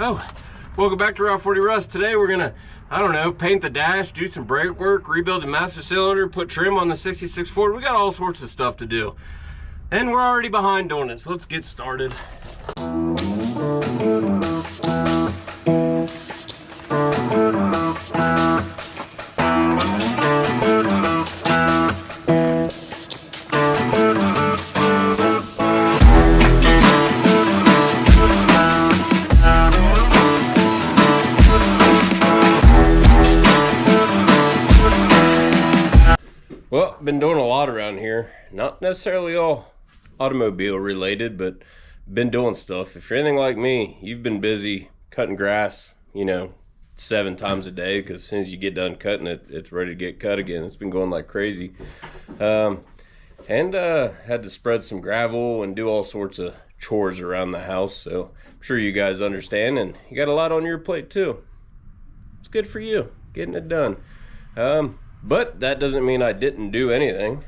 Oh, welcome back to Route 40 Rust. Today we're gonna, I don't know, paint the dash, do some brake work, rebuild the master cylinder, put trim on the 66 Ford. We got all sorts of stuff to do. And we're already behind doing it, so let's get started. Well, been doing a lot around here. Not necessarily all automobile related, but been doing stuff. If you're anything like me, you've been busy cutting grass, you know, 7 times a day, because as soon as you get done cutting it, it's ready to get cut again. It's been going like crazy. Had to spread some gravel and do all sorts of chores around the house. So I'm sure you guys understand, and you got a lot on your plate too. It's good for you, getting it done. But that doesn't mean I didn't do anything.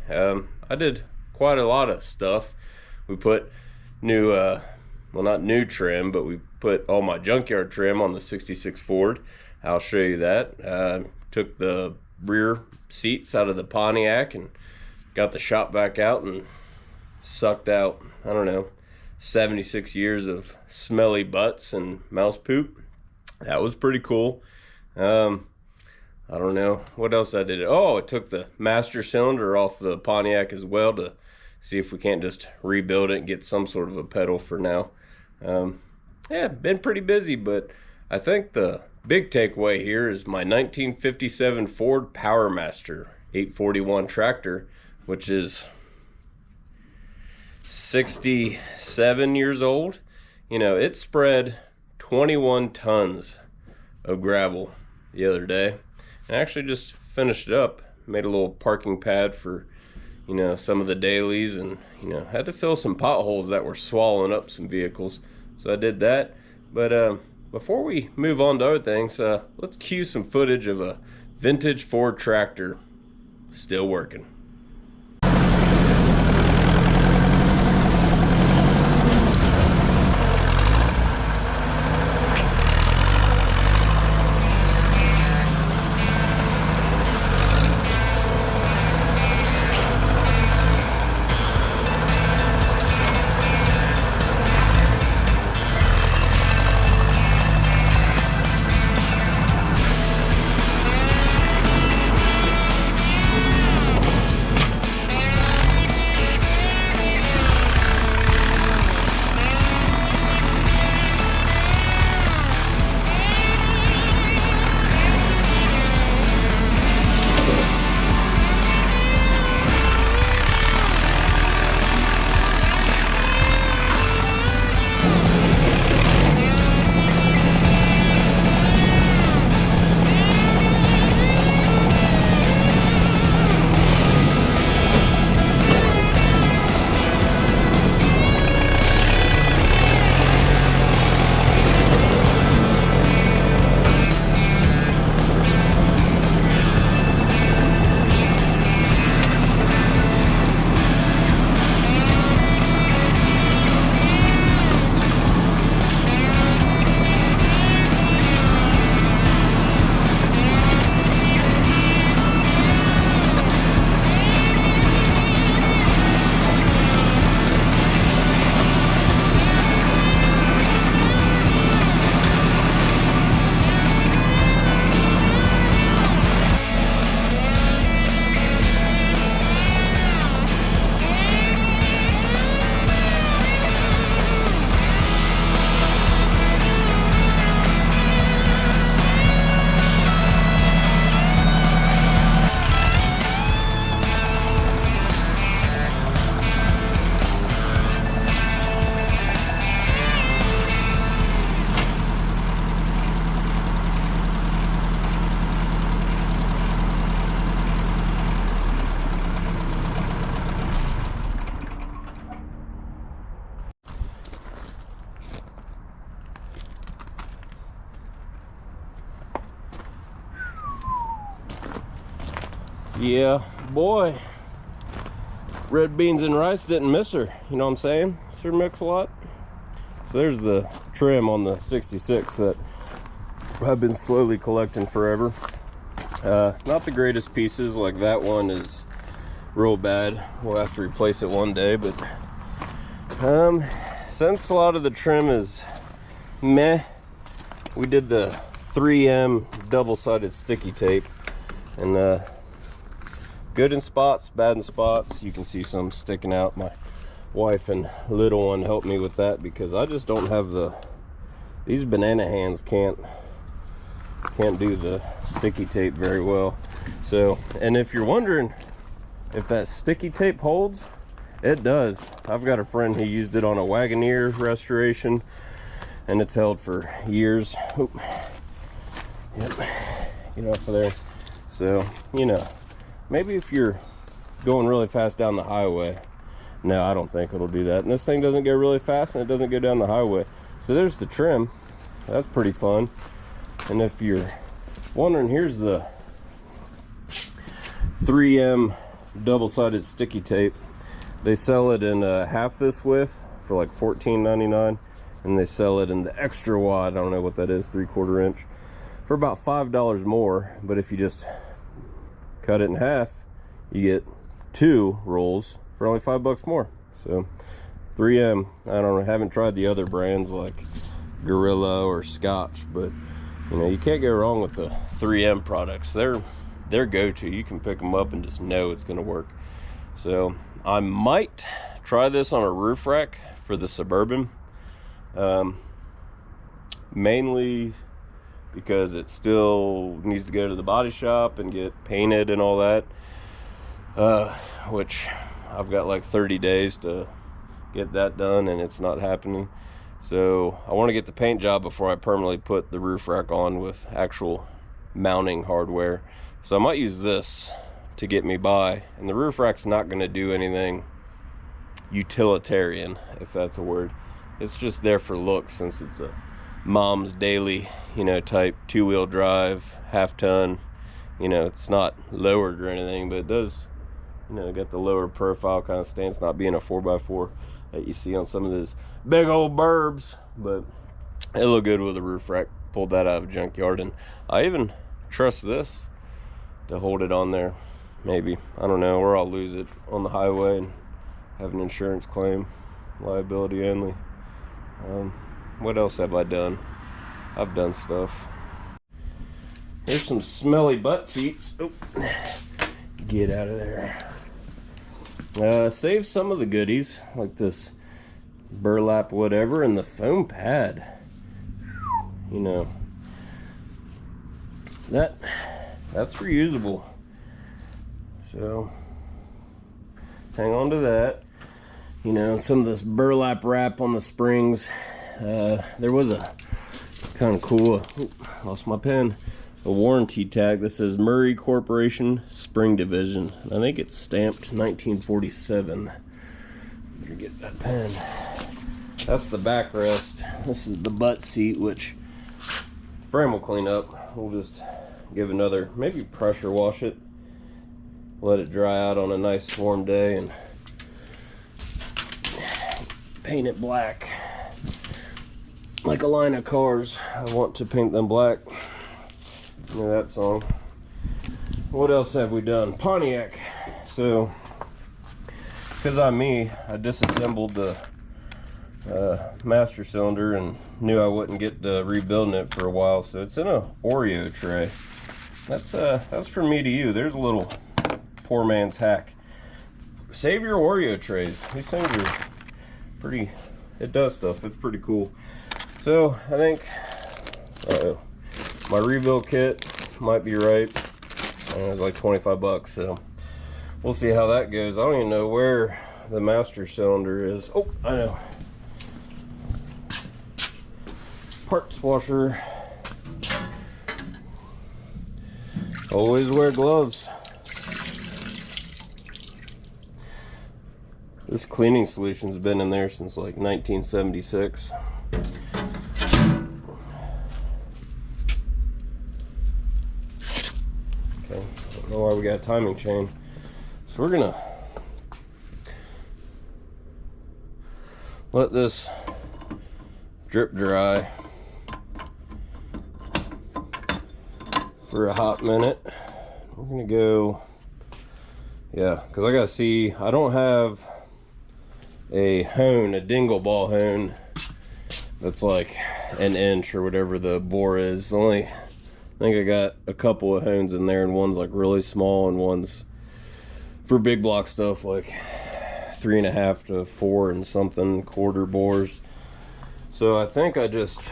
I did quite a lot of stuff. We put new, well, not new trim, but we put all my junkyard trim on the 66 Ford. I'll show you that. Took the rear seats out of the Pontiac and got the shop vac out and sucked out, I don't know, 76 years of smelly butts and mouse poop. That was pretty cool. I don't know what else I did. Oh, I took the master cylinder off the Pontiac as well to see if we can't just rebuild it and get some sort of a pedal for now. Yeah, been pretty busy, but I think the big takeaway here is my 1957 Ford Powermaster 841 tractor, which is 67 years old. You know, it spread 21 tons of gravel the other day. I actually just finished it up, made a little parking pad for, you know, some of the dailies, and, you know, had to fill some potholes that were swallowing up some vehicles. So I did that. But before we move on to other things, let's cue some footage of a vintage Ford tractor still working. Yeah, boy, red beans and rice didn't miss her. You know what I'm saying? Sure mix a lot. So there's the trim on the 66 that I've been slowly collecting forever. Not the greatest pieces, like that one is real bad. We'll have to replace it one day, but since a lot of the trim is meh, we did the 3M double-sided sticky tape, and good in spots, bad in spots. You can see some sticking out. My wife and little one helped me with that because I just don't have these banana hands can't do the sticky tape very well. So, and if you're wondering if that sticky tape holds, it does. I've got a friend who used it on a Wagoneer restoration and it's held for years. Oop. Yep, get off of there. So, you know, maybe if you're going really fast down the highway. No, I don't think it'll do that. And this thing doesn't go really fast and it doesn't go down the highway. So there's the trim. That's pretty fun. And if you're wondering, here's the 3M double-sided sticky tape. They sell it in half this width for like $14.99, and they sell it in the extra wide, I don't know what that is, 3/4 inch, for about $5 more. But if you just cut it in half, you get 2 rolls for only $5 more. So 3M, I don't know, haven't tried the other brands like Gorilla or Scotch, but you know, you can't go wrong with the 3M products. They're go-to. You can pick them up and just know it's going to work. So I might try this on a roof rack for the Suburban, mainly because it still needs to go to the body shop and get painted and all that, which I've got like 30 days to get that done, and it's not happening. So I want to get the paint job before I permanently put the roof rack on with actual mounting hardware. So I might use this to get me by, and the roof rack's not going to do anything utilitarian, if that's a word. It's just there for looks, since it's a mom's daily, you know, type 2-wheel drive, half-ton. You know, it's not lowered or anything, but it does, you know, get the lower profile kind of stance, not being a 4x4 that you see on some of those big old burbs. But it looked good with a roof rack. Pulled that out of a junkyard, and I even trust this to hold it on there. Maybe, I don't know, or I'll lose it on the highway and have an insurance claim, liability only. What else have I done? I've done stuff. Here's some smelly butt seats. Oh, get out of there. Save some of the goodies, like this burlap whatever, and the foam pad. You know, that's reusable. So hang on to that. You know, some of this burlap wrap on the springs. There was a kind of cool, lost my pen, a warranty tag that says Murray Corporation Spring Division. I think it's stamped 1947. Better get that pen. That's the backrest. This is the butt seat, which frame will clean up. We'll just give another, maybe pressure wash it, let it dry out on a nice warm day, and paint it black like a line of cars. I want to paint them black. You know that song. What else have we done? Pontiac. So because I'm me, I disassembled the master cylinder and knew I wouldn't get to rebuilding it for a while, so it's in a Oreo tray. That's from me to you. There's a little poor man's hack. Save your Oreo trays. These things are pretty, it does stuff. It's pretty cool. So I think my rebuild kit might be right. It's like 25 bucks, so we'll see how that goes. I don't even know where the master cylinder is. Oh, I know. Parts washer. Always wear gloves. This cleaning solution's been in there since like 1976. Okay, I don't know why we got a timing chain. So we're gonna let this drip dry for a hot minute. We're gonna go, yeah, because I gotta see, I don't have a hone, a dingle ball hone that's like an inch or whatever the bore is. I think I got a couple of hones in there, and one's like really small and one's for big block stuff like 3.5 to 4 and something quarter bores. So I think I just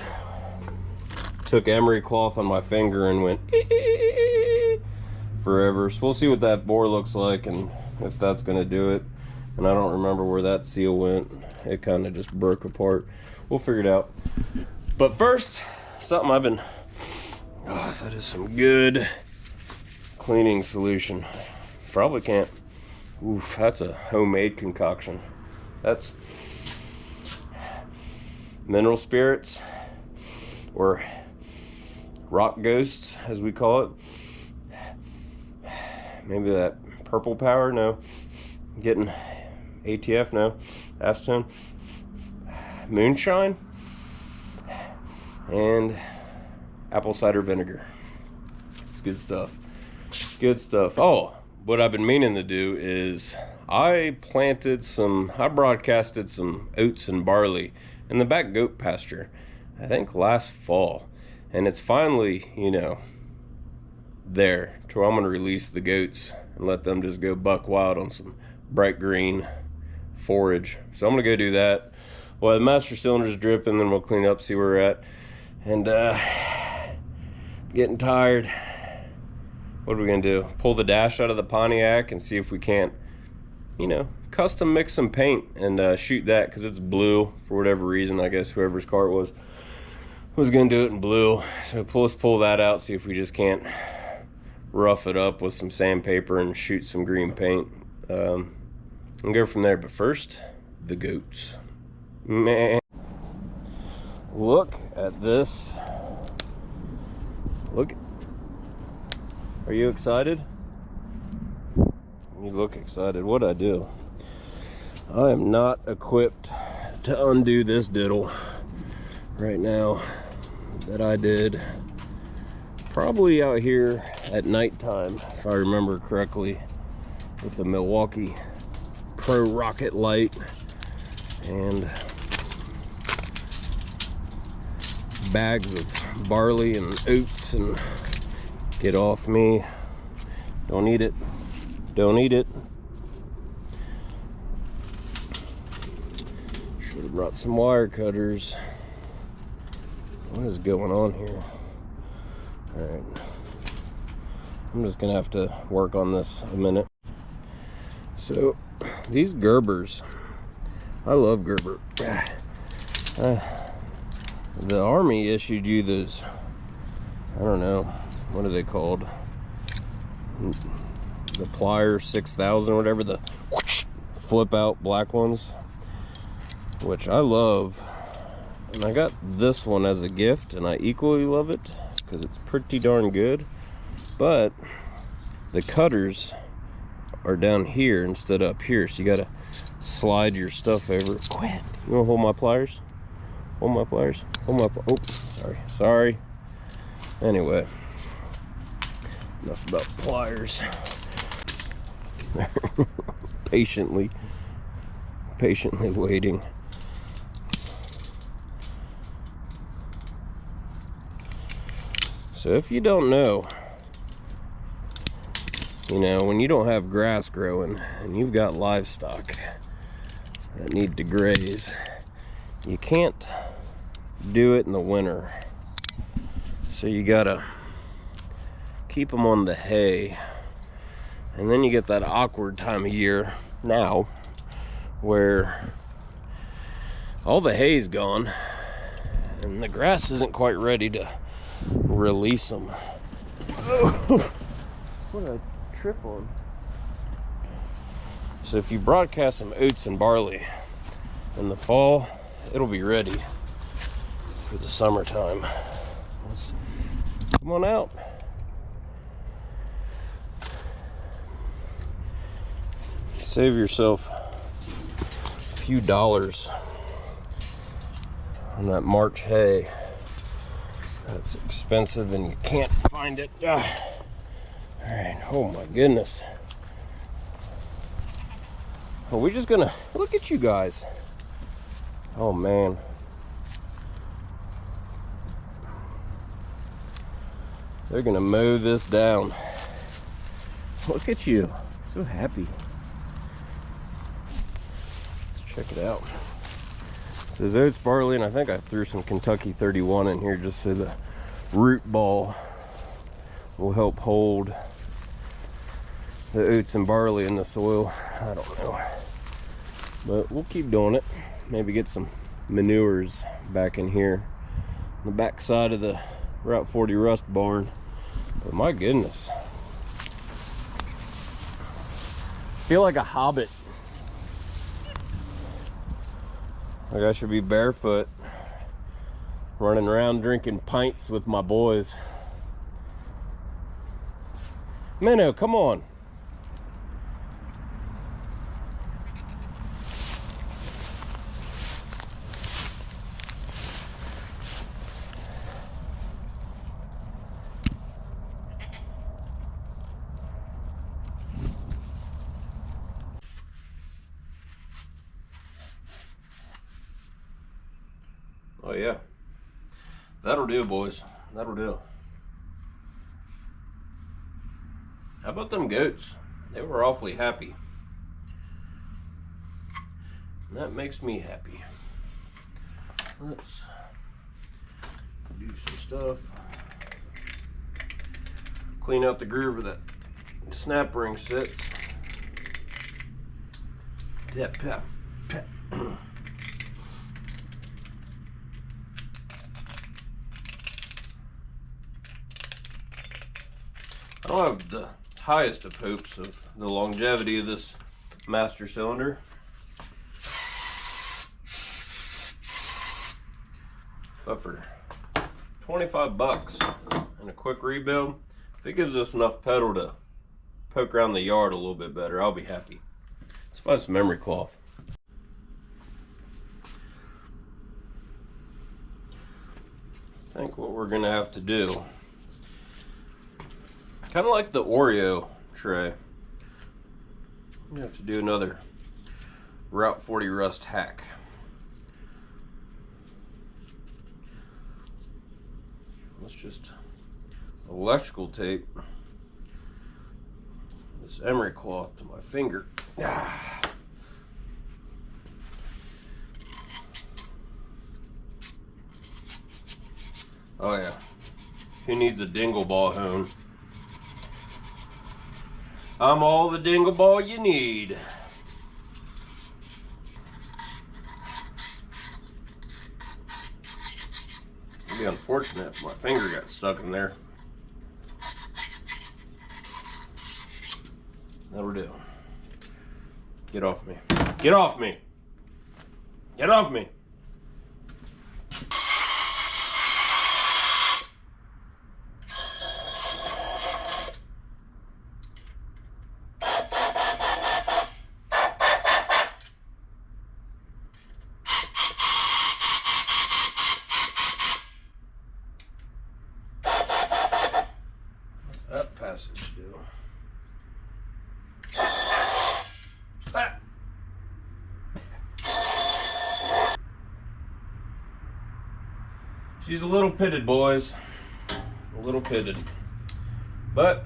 took emery cloth on my finger and went forever. So we'll see what that bore looks like and if that's gonna do it. And I don't remember where that seal went. It kind of just broke apart. We'll figure it out. But first, something I've been, oh, that is some good cleaning solution. Probably can't. Oof, that's a homemade concoction. That's mineral spirits, or rock ghosts as we call it. Maybe that purple power, no. Getting ATF, no. Acetone. Moonshine. And apple cider vinegar. It's good stuff. Good stuff. Oh, what I've been meaning to do is I broadcasted some oats and barley in the back goat pasture, I think last fall. And it's finally, you know, there to where I'm going to release the goats and let them just go buck wild on some bright green forage. So I'm going to go do that while the master cylinder's dripping, then we'll clean up, see where we're at. And getting tired. What are we gonna do? Pull the dash out of the Pontiac and see if we can't, you know, custom mix some paint and shoot that, because it's blue for whatever reason. I guess whoever's car it was gonna do it in blue. So let's pull that out, see if we just can't rough it up with some sandpaper and shoot some green paint. And go from there. But first, the goats. Man, look at this. Look. Are you excited? You look excited. What'd I do? I am not equipped to undo this diddle right now that I did probably out here at nighttime, if I remember correctly, with the Milwaukee Pro Rocket light and bags of barley and oats. And get off me. Don't eat it. Don't eat it. Should have brought some wire cutters. What is going on here? Alright. I'm just gonna have to work on this a minute. So, these Gerbers. I love Gerber. The Army issued you those, I don't know, what are they called? The Pliers 6000 or whatever, the flip out black ones, which I love. And I got this one as a gift and I equally love it because it's pretty darn good. But the cutters are down here instead of up here, so you gotta slide your stuff over. Quit. You wanna hold my pliers? Hold my pliers? Hold my oh, sorry. Anyway. Enough about pliers. patiently waiting. So if you don't know, you know, when you don't have grass growing and you've got livestock that need to graze, you can't do it in the winter. So you gotta keep them on the hay. And then you get that awkward time of year now where all the hay's gone and the grass isn't quite ready to release them. Oh, what did I trip on? So if you broadcast some oats and barley in the fall, it'll be ready for the summertime. Come on out. Save yourself a few dollars on that March hay. That's expensive and you can't find it. All right, oh my goodness. Are we just gonna, look at you guys. Oh man. They're gonna mow this down. Look at you, so happy. Let's check it out. There's oats, barley, and I think I threw some Kentucky 31 in here just so the root ball will help hold the oats and barley in the soil. I don't know, but we'll keep doing it. Maybe get some manures back in here on the back side of the Route 40 rust barn. But my goodness, feel like a hobbit. Like I should be barefoot running around drinking pints with my boys. Minnow, come on. Oh yeah, that'll do, boys. That'll do. How about them goats? They were awfully happy. And that makes me happy. Let's do some stuff. Clean out the groove where that snap ring sits. Tap, tap, tap. I don't have the highest of hopes of the longevity of this master cylinder. But for 25 bucks and a quick rebuild, if it gives us enough pedal to poke around the yard a little bit better, I'll be happy. Let's find some memory cloth. I think what we're gonna have to do, kind of like the Oreo tray, we have to do another Route 40 rust hack. Let's just electrical tape this emery cloth to my finger. Oh yeah, who needs a dingle ball hone? I'm all the dingle ball you need. It'd be unfortunate if my finger got stuck in there. That'll do. Get off me. Get off me. Get off me. That passage do. Ah. She's a little pitted, boys. A little pitted. But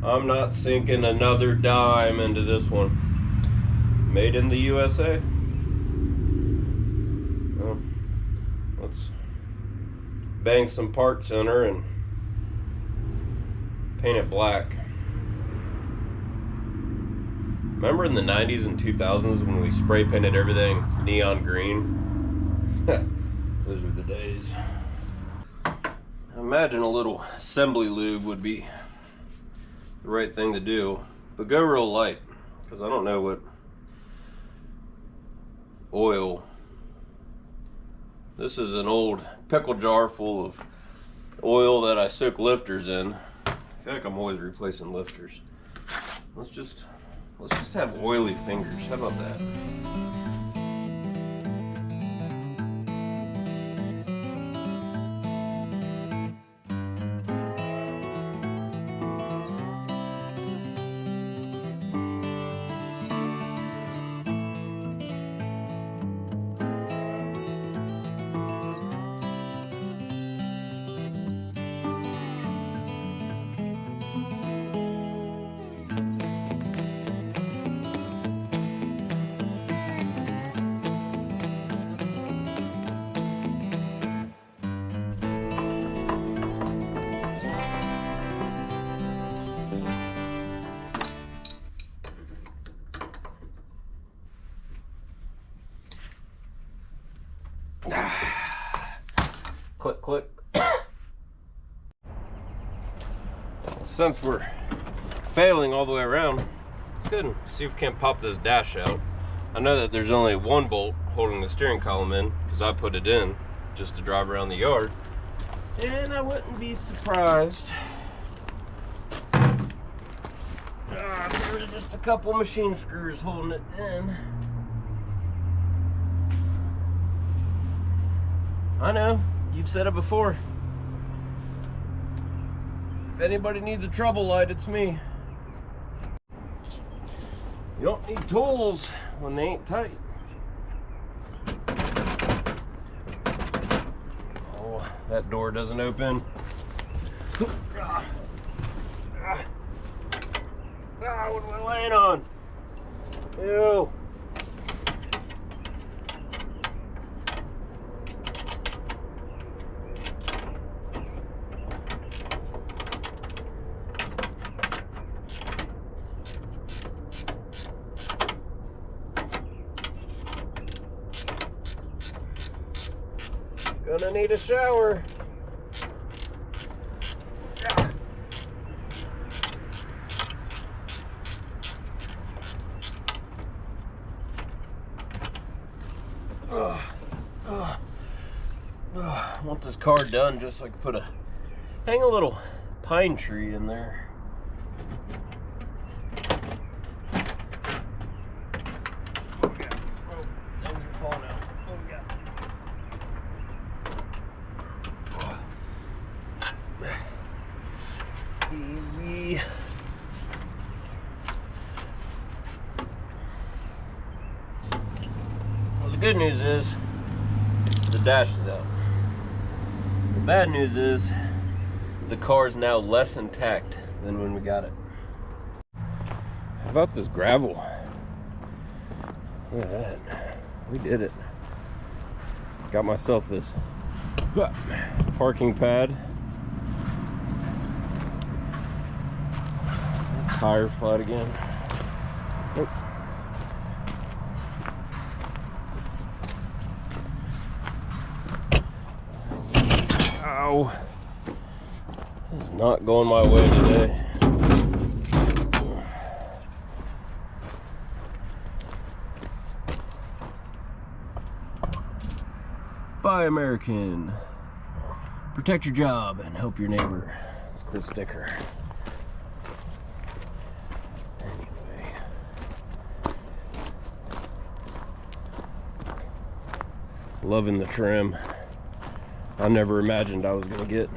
I'm not sinking another dime into this one. Made in the USA. Well, let's bang some parts in her and paint it black. Remember in the 90s and 2000s when we spray painted everything neon green? Those were the days. I imagine a little assembly lube would be the right thing to do, but go real light, because I don't know what oil. This is an old pickle jar full of oil that I soak lifters in. I feel like I'm always replacing lifters. Let's just have oily fingers. How about that? Click, click. Since we're failing all the way around, let's go and see if we can't pop this dash out. I know that there's only one bolt holding the steering column in because I put it in just to drive around the yard, and I wouldn't be surprised. There's just a couple machine screws holding it in. I know, you've said it before. If anybody needs a trouble light, it's me. You don't need tools when they ain't tight. Oh, that door doesn't open. What am I laying on? Ew. Gonna need a shower. I want this car done just so I can hang a little pine tree in there. What we got? Oh, things are falling out. What we got? Easy. Well, the good news is the dash is out. The bad news is the car is now less intact than when we got it. How about this gravel? Look at that. We did it. Got myself this parking pad. Tire flat again. Oh. Ow. This is not going my way today. Buy American. Protect your job and help your neighbor. Let's quit sticker. Anyway. Loving the trim. I never imagined I was going to get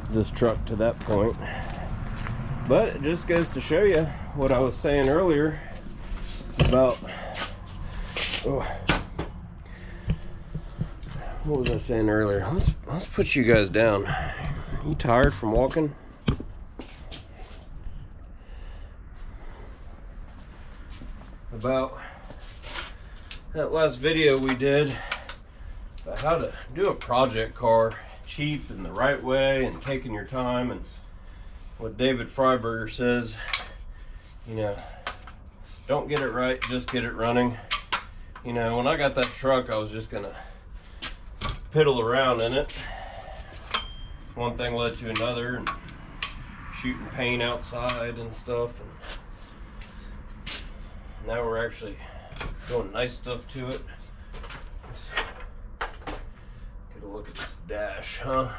this truck to that point. But it just goes to show you what I was saying earlier about... Oh, what was I saying earlier? Let's put you guys down. You tired from walking? About that last video we did about how to do a project car cheap and the right way and taking your time, and what David Freiberger says, you know, don't get it right, just get it running. You know, when I got that truck, I was just gonna piddle around in it. One thing led to another, and shooting paint outside and stuff, and now we're actually doing nice stuff to it. Let's get a look at this dash, huh?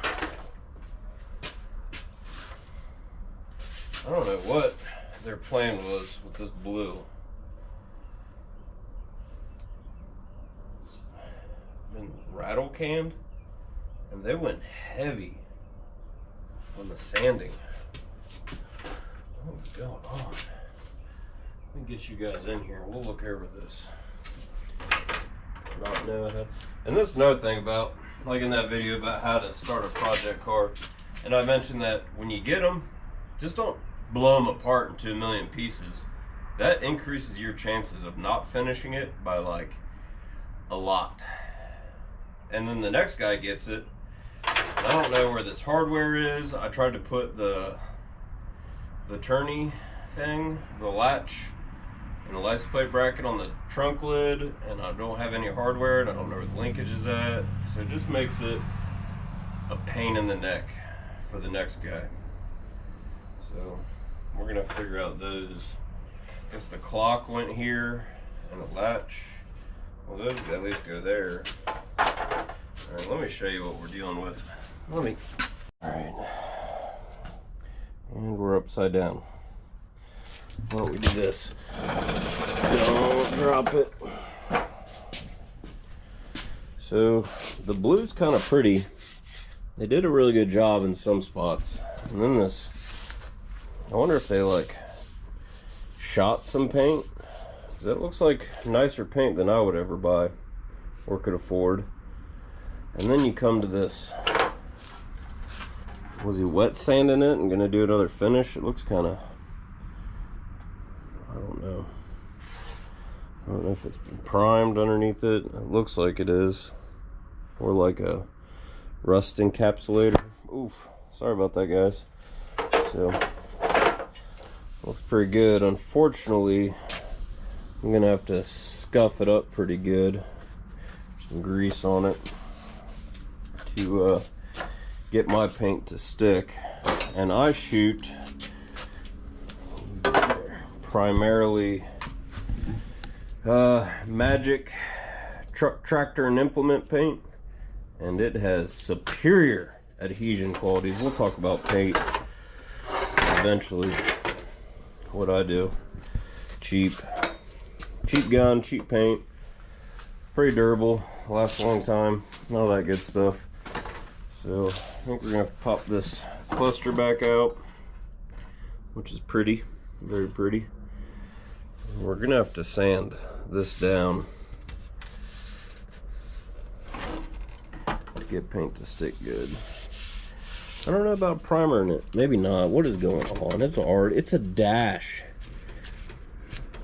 I don't know what their plan was with this blue. It's been rattle canned, and they went heavy on the sanding. What's going on? Let me get you guys in here. We'll look over this. Not know how. And this is another thing about, like in that video about how to start a project car. And I mentioned that when you get them, just don't blow them apart into a million pieces. That increases your chances of not finishing it by like a lot. And then the next guy gets it. I don't know where this hardware is. I tried to put the tourney thing, the latch, and the license plate bracket on the trunk lid, and I don't have any hardware, and I don't know where the linkage is at. So it just makes it a pain in the neck for the next guy. So we're gonna figure out those. I guess the clock went here and a latch. Well, those at least go there. Alright, let me show you what we're dealing with. Alright. And we're upside down. Why don't we do this? Don't drop it. So the blue's kind of pretty. They did a really good job in some spots. And then this, I wonder if they like shot some paint. That looks like nicer paint than I would ever buy or could afford. And then you come to this. Was he wet sanding it and gonna do another finish? It looks kind of, I don't know. I don't know if it's been primed underneath it. It looks like it is. Or like a rust encapsulator. Oof, sorry about that, guys. So, looks pretty good. Unfortunately, I'm gonna have to scuff it up pretty good. Some grease on it to get my paint to stick. And I shoot primarily Magic truck, tractor, and implement paint, and it has superior adhesion qualities. We'll talk about paint eventually. What I do, cheap gun, cheap paint, pretty durable, lasts a long time, all that good stuff. So I think we're gonna have to pop this cluster back out, which is pretty, very pretty. We're gonna have to sand this down to get paint to stick good. I don't know about primer in it. Maybe not. What is going on? It's art. It's a dash.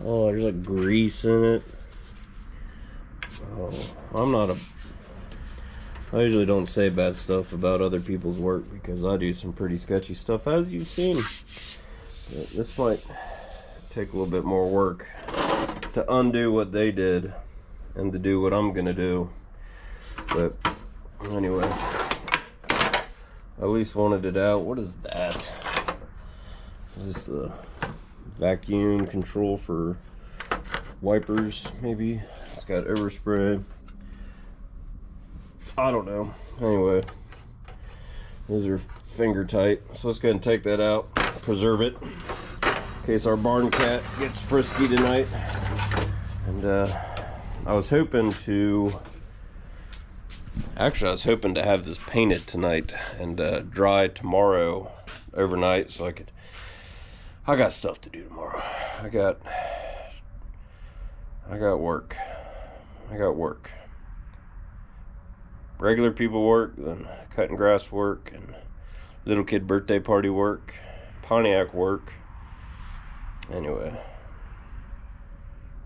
Oh, there's like grease in it. Oh, I usually don't say bad stuff about other people's work because I do some pretty sketchy stuff, as you've seen. But this might take a little bit more work to undo what they did and to do what I'm gonna do. But anyway, I at least wanted it out. What is that? Is this the vacuum control for wipers, maybe? It's got overspray. I don't know. Anyway, those are finger tight. So let's go ahead and take that out, preserve it, in case our barn cat gets frisky tonight. And I was hoping to have this painted tonight and dry tomorrow overnight, so I got stuff to do tomorrow. I got work. Regular people work, then cutting grass work, and little kid birthday party work, Pontiac work. Anyway,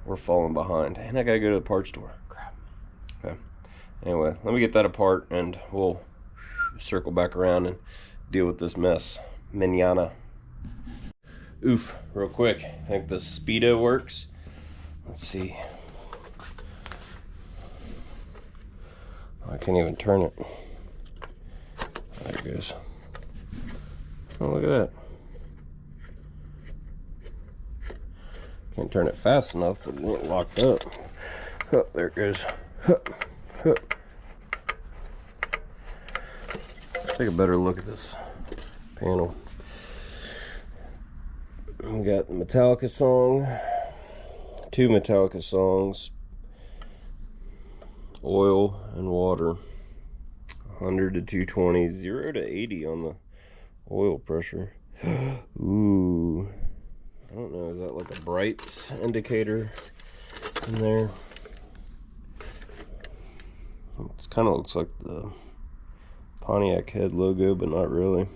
we're falling behind, and I gotta go to the parts store. Crap. Okay. Anyway, let me get that apart, and we'll circle back around and deal with this mess. Manana. Oof, real quick. I think the Speedo works. Let's see. I can't even turn it. There it goes. Oh, look at that. Can't turn it fast enough, but it ain't locked up. Oh, there it goes. Let's take a better look at this panel. We got the Metallica song, 2 Metallica songs, oil and water, 100 to 220, 0 to 80 on the oil pressure. Ooh, I don't know, is that like a brights indicator in there? It kind of looks like the Pontiac head logo, but not really.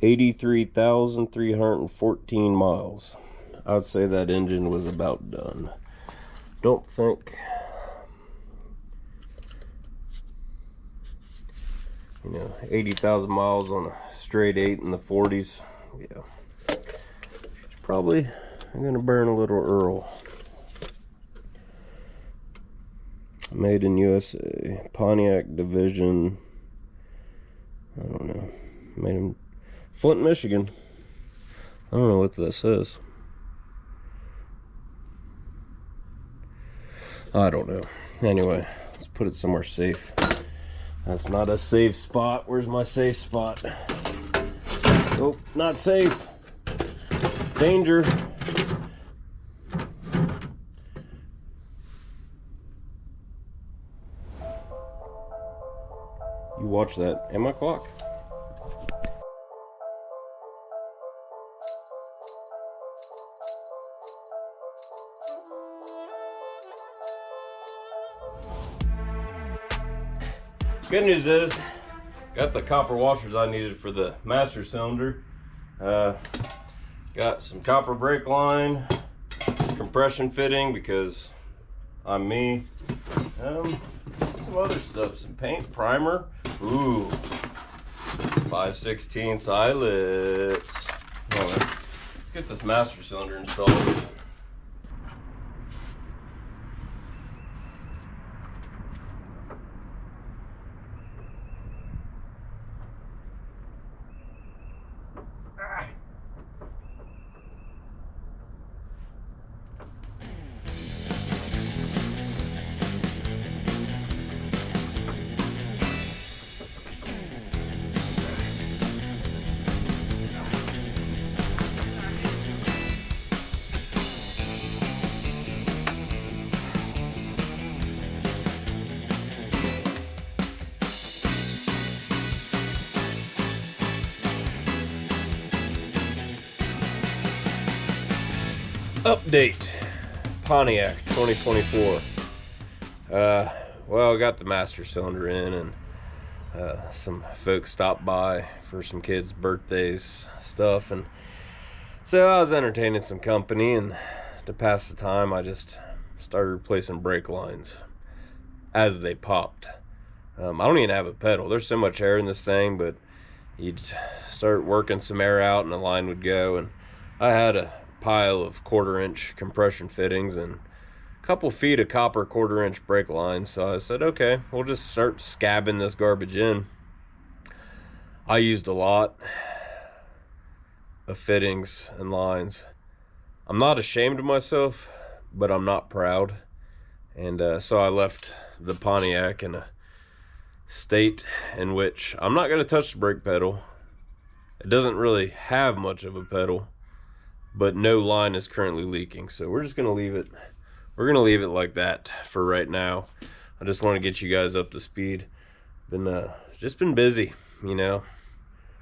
83,314 miles. I would say that engine was about done. Don't think, 80,000 miles on a straight 8 in the 40s. Yeah, probably I'm gonna burn a little Earl. Made in USA, Pontiac division, I don't know. Made in Flint, Michigan. I don't know what that says. I don't know. Anyway, let's put it somewhere safe. That's not a safe spot. Where's my safe spot? Oh, not safe. Danger. You watch that. And my clock. Good news is, got the copper washers I needed for the master cylinder. Got some copper brake line, compression fitting because I'm me. Some other stuff, some paint, primer. Ooh, 5/16 eyelets. Well, let's get this master cylinder installed. Update, Pontiac 2024. Well, I got the master cylinder in, and some folks stopped by for some kids' birthdays stuff, and so I was entertaining some company, and to pass the time I just started replacing brake lines as they popped. I don't even have a pedal. There's so much air in this thing, but you'd start working some air out and the line would go, and I had a pile of 1/4-inch compression fittings and a couple feet of copper 1/4-inch brake lines. So I said, okay, we'll just start scabbing this garbage in. I used a lot of fittings and lines. I'm not ashamed of myself, but I'm not proud. And so I left the Pontiac in a state in which I'm not going to touch the brake pedal. It doesn't really have much of a pedal, but no line is currently leaking, so we're just gonna leave it. We're gonna leave it like that for right now. I just want to get you guys up to speed. Just been busy, you know,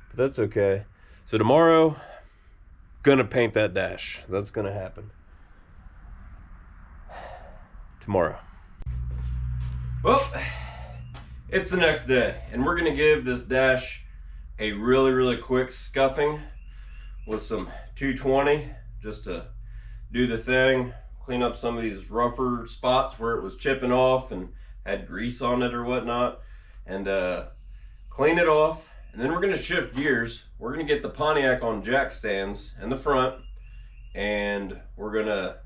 but that's okay. So tomorrow, gonna paint that dash. That's gonna happen tomorrow. Well, it's the next day, and we're gonna give this dash a really quick scuffing with some 220 just to do the thing, clean up some of these rougher spots where it was chipping off and had grease on it or whatnot, and clean it off. And then we're going to shift gears. We're going to get the Pontiac on jack stands in the front, and we're going to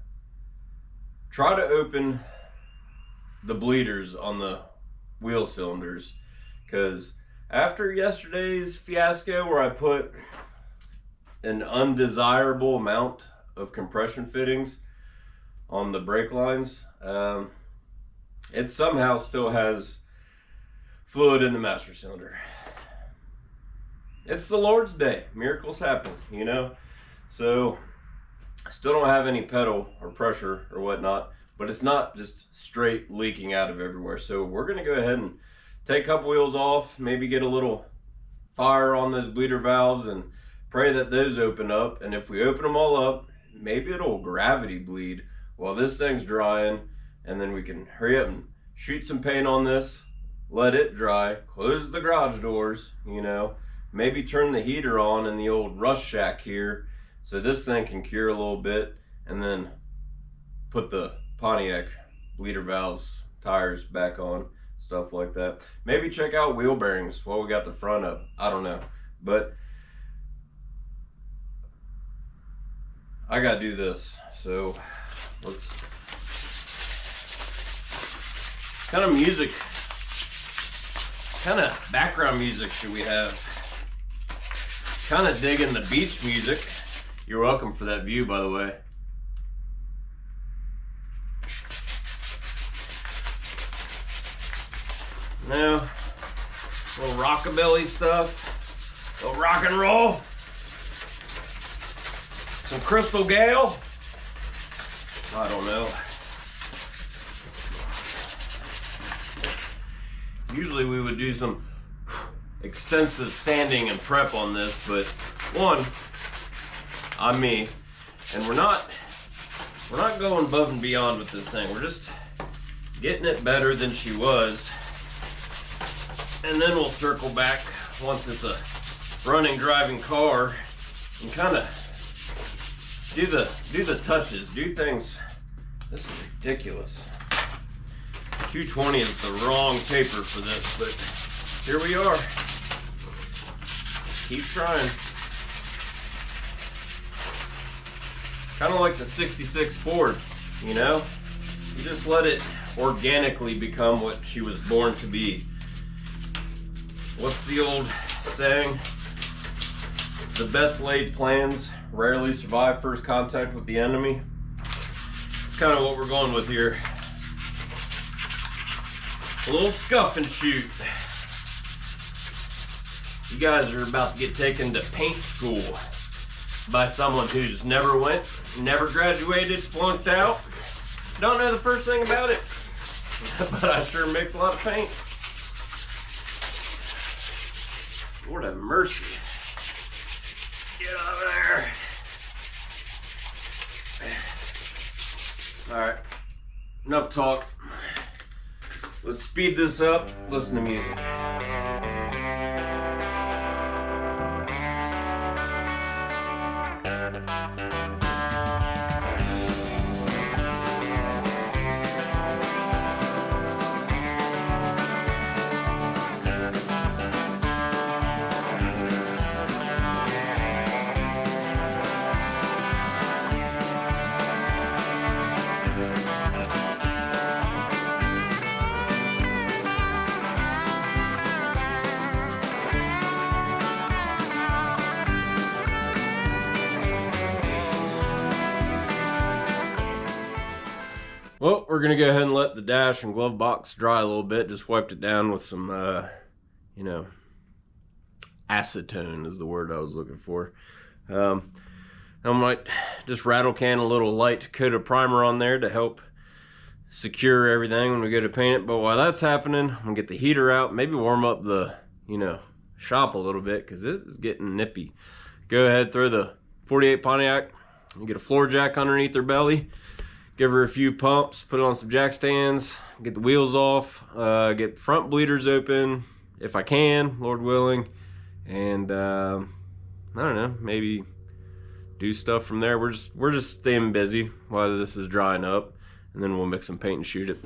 try to open the bleeders on the wheel cylinders, because after yesterday's fiasco where I put an undesirable amount of compression fittings on the brake lines, it somehow still has fluid in the master cylinder. It's the Lord's day. Miracles happen, you know? So I still don't have any pedal or pressure or whatnot, but it's not just straight leaking out of everywhere. So we're gonna go ahead and take a couple wheels off, maybe get a little fire on those bleeder valves and pray that those open up. And if we open them all up, maybe it'll gravity bleed while this thing's drying, and then we can hurry up and shoot some paint on this, let it dry, close the garage doors, you know, maybe turn the heater on in the old rust shack here so this thing can cure a little bit, and then put the Pontiac bleeder valves, tires back on, stuff like that. Maybe check out wheel bearings while we got the front up. I don't know, but I gotta do this. So let's, kind of music kind of background music should we have? Kind of digging the beach music. You're welcome for that view, by the way. Now, a little rockabilly stuff, a little rock and roll, some Crystal Gale. I don't know. Usually we would do some extensive sanding and prep on this, but one, I'm me, and we're not going above and beyond with this thing. We're just getting it better than she was, and then we'll circle back once it's a running, driving car and kind of do the touches, do things. This is ridiculous. 220 is the wrong taper for this, but here we are. Keep trying. Kind of like the 66 Ford, you know? You just let it organically become what she was born to be. What's the old saying? The best laid plans rarely survive first contact with the enemy. It's kind of what we're going with here. A little scuff and shoot. You guys are about to get taken to paint school by someone who's never went, never graduated, flunked out, don't know the first thing about it, but I sure mix a lot of paint. Lord have mercy. Get over there. All right, enough talk. Let's speed this up, listen to music. Well, we're gonna go ahead and let the dash and glove box dry a little bit. Just wiped it down with some, you know, acetone is the word I was looking for. I might just rattle can a little light coat of primer on there to help secure everything when we go to paint it. But while that's happening, I'm gonna get the heater out, maybe warm up the, you know, shop a little bit because it is getting nippy. Go ahead, throw the 48 Pontiac and get a floor jack underneath her belly. Give her a few pumps, put it on some jack stands, get the wheels off, get front bleeders open if I can, Lord willing, and I don't know, maybe do stuff from there. We're just staying busy while this is drying up, and then we'll mix some paint and shoot it.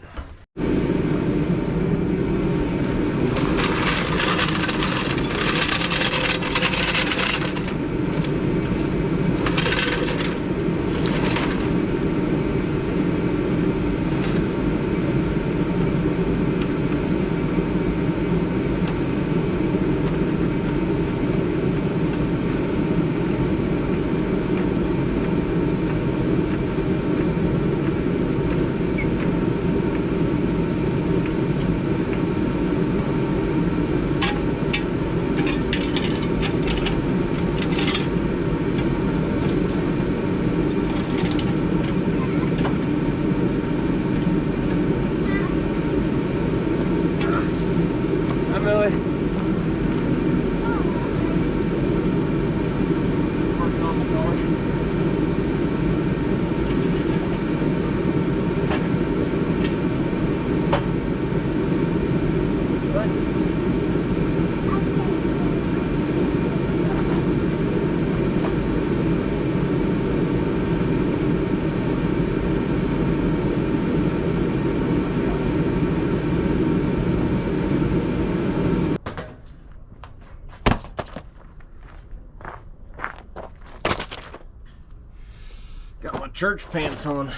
Got my church pants on.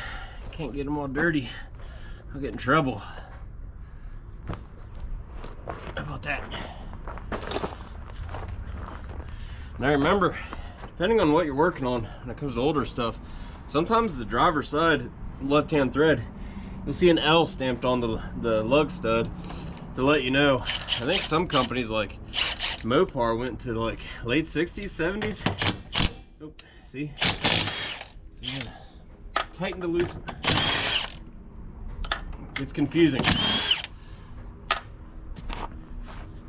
Can't get them all dirty. I'll get in trouble. How about that? And I remember, depending on what you're working on when it comes to older stuff, sometimes the driver's side left-hand thread, you'll see an L stamped on the lug stud to let you know. I think some companies like Mopar went to like late 60s, 70s. Oh, see? Tighten to loosen. It's confusing.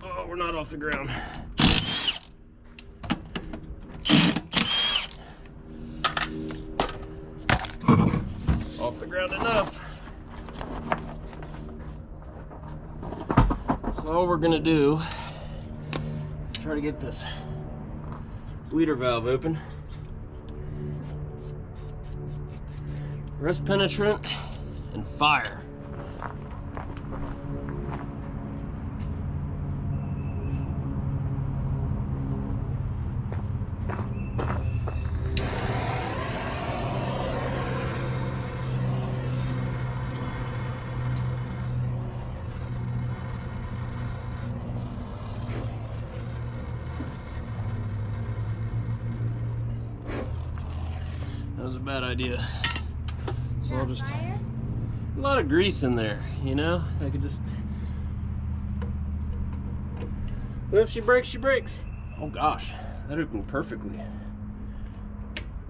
Oh, we're not off the ground. Off the ground enough. So all we're gonna do is try to get this bleeder valve open. Rust penetrant and fire. That was a bad idea. So I'll just, a lot of grease in there, you know? I could just, but if she breaks, she breaks. Oh gosh, that opened perfectly.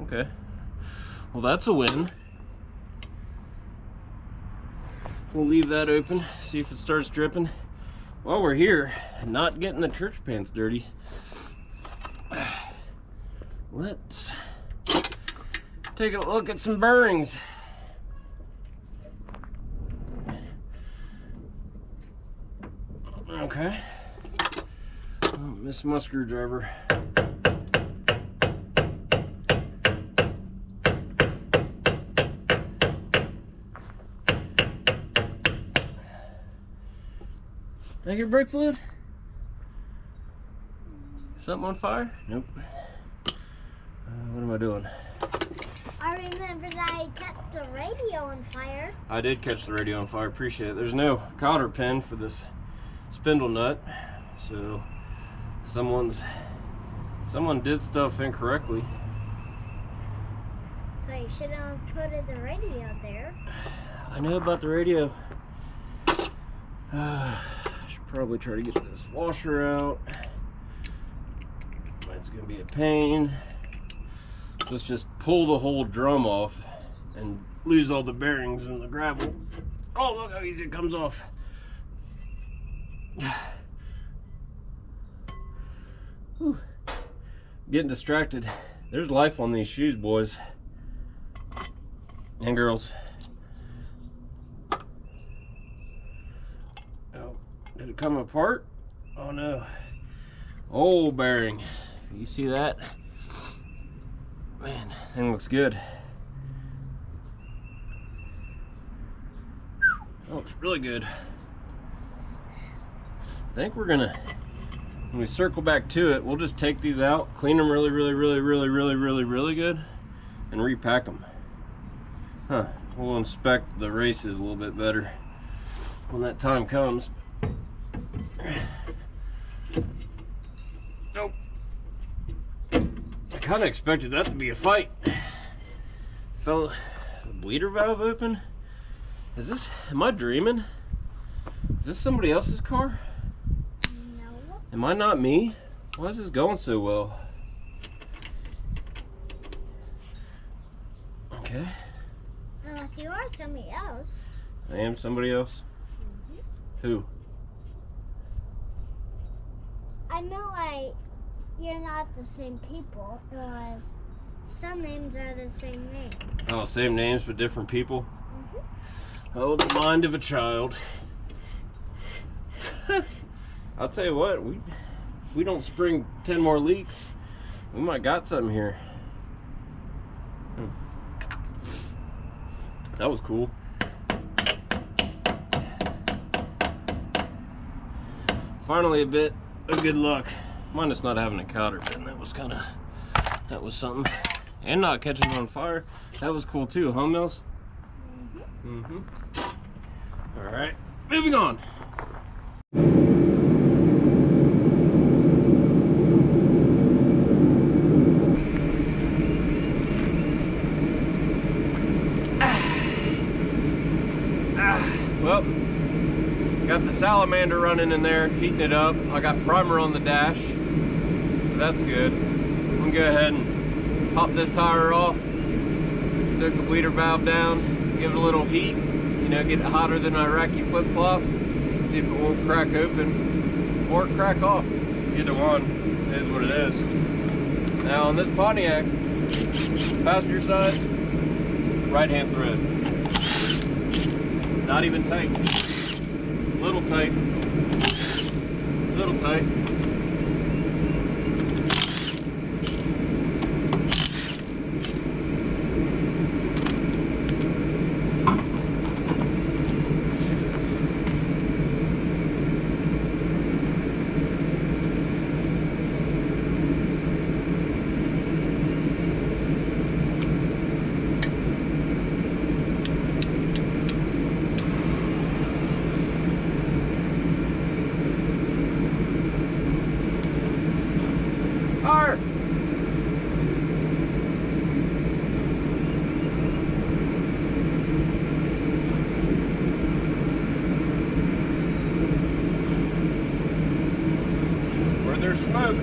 Okay, well that's a win. We'll leave that open, see if it starts dripping. While we're here, not getting the church pants dirty, let's take a look at some bearings. Okay. Oh, missed my screwdriver. Did I get brake fluid? Something on fire? Nope. What am I doing? I remember that I kept the radio on fire. I did catch the radio on fire, appreciate it. There's no cotter pin for this spindle nut, so someone did stuff incorrectly. So you should have put the radio there. I know about the radio. I should probably try to get this washer out. It's gonna be a pain. So let's just pull the whole drum off and lose all the bearings in the gravel. Oh, look how easy it comes off. Whew. Getting distracted. There's life on these shoes, boys and girls. Oh, did it come apart? Oh no. Old bearing. You see that? Man, thing looks good. That looks really good. I think we're gonna, when we circle back to it, we'll just take these out, clean them really good, and repack them. Huh, we'll inspect the races a little bit better when that time comes. Nope. I kind of expected that to be a fight. Fell the bleeder valve open. Is this, am I dreaming? Is this somebody else's car? No. Am I not me? Why is this going so well? Okay. Unless you are somebody else. I am somebody else? Who? I know you're not the same people. It was, some names are the same name. Oh, same names but different people? Oh, the mind of a child. I'll tell you what, if we don't spring 10 more leaks, we might got something here. That was cool. Finally a bit of good luck. Minus not having a cotter pin. That was something. And not catching on fire. That was cool too, huh, Mills? All right, moving on. Well, got the salamander running in there, heating it up. I got primer on the dash, so that's good. I'm gonna go ahead and pop this tire off, soak the bleeder valve down, give it a little heat, you know, get it hotter than an Iraqi flip-flop, see if it won't crack open or crack off. Either one is what it is. Now on this Pontiac, passenger side, right-hand thread. Not even tight. Little tight. Little tight. Where there's smoke,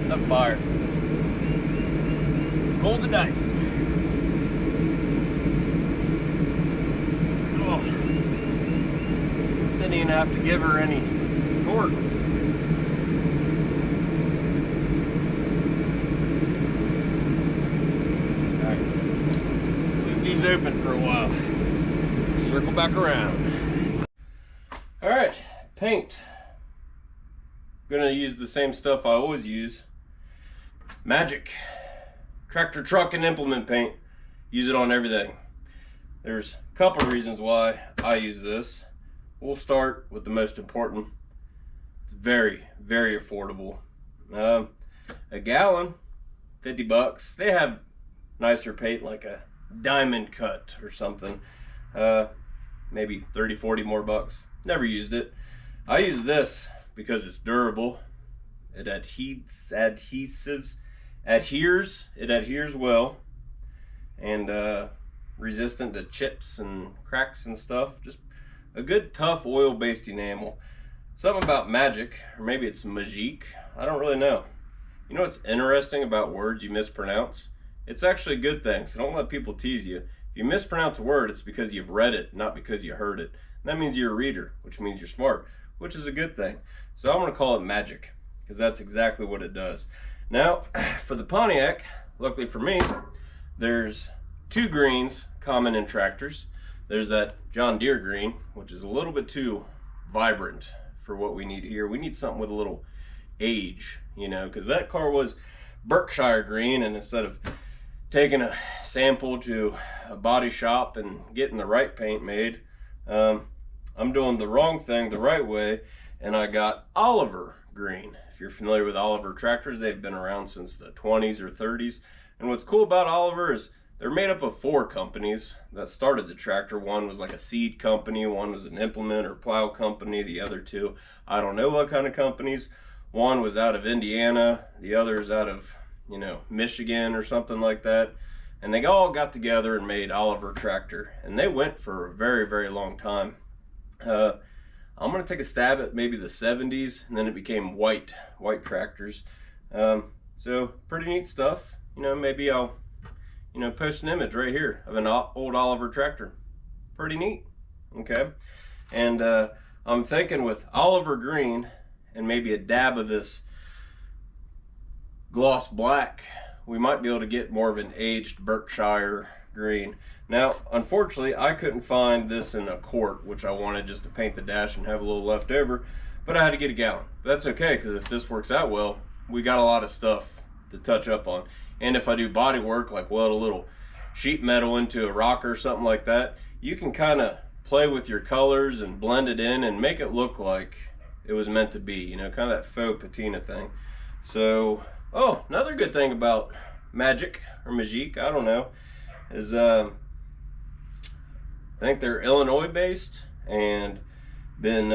the fire. Roll the dice. Oh. Didn't even have to give her any torque. Alright. Leave these open for a while. Circle back around. Alright, paint. Gonna use the same stuff I always use. Magic. Tractor, truck, and implement paint. Use it on everything. There's a couple reasons why I use this. We'll start with the most important. It's very, very affordable. A gallon, 50 bucks. They have nicer paint like a diamond cut or something. Maybe 30, 40 more bucks. Never used it. I use this because it's durable. It adheres well, and resistant to chips and cracks and stuff. Just a good tough oil based enamel. Something about magic, or maybe it's magique, I don't really know. You know what's interesting about words you mispronounce? It's actually a good thing, so don't let people tease you. If you mispronounce a word, it's because you've read it, not because you heard it. And that means you're a reader, which means you're smart, which is a good thing. So I'm going to call it magic, because that's exactly what it does. Now, for the Pontiac, luckily for me, there's two greens common in tractors. There's that John Deere green, which is a little bit too vibrant for what we need here. We need something with a little age, you know, because that car was Berkshire green, and instead of taking a sample to a body shop and getting the right paint made, I'm doing the wrong thing the right way, and I got Oliver green. If you're familiar with Oliver tractors, they've been around since the 20s or 30s. And what's cool about Oliver is they're made up of 4 companies that started the tractor. One was like a seed company, one was an implement or plow company, the other 2, I don't know what kind of companies. One was out of Indiana, the other is out of, you know, Michigan or something like that. And they all got together and made Oliver tractor. And they went for a very, very long time. I'm going to take a stab at maybe the 70s, and then it became white tractors. So pretty neat stuff. You know, maybe I'll, you know, post an image right here of an old Oliver tractor. Pretty neat. Okay. And I'm thinking with Oliver green and maybe a dab of this gloss black, we might be able to get more of an aged Berkshire green. Now, unfortunately, I couldn't find this in a quart, which I wanted just to paint the dash and have a little left over, but I had to get a gallon. But that's okay, because if this works out well, we got a lot of stuff to touch up on. And if I do body work, like weld a little sheet metal into a rocker or something like that, you can kind of play with your colors and blend it in and make it look like it was meant to be, you know, kind of that faux patina thing. So, oh, another good thing about Magic or Magique, I don't know, is I think they're Illinois based and been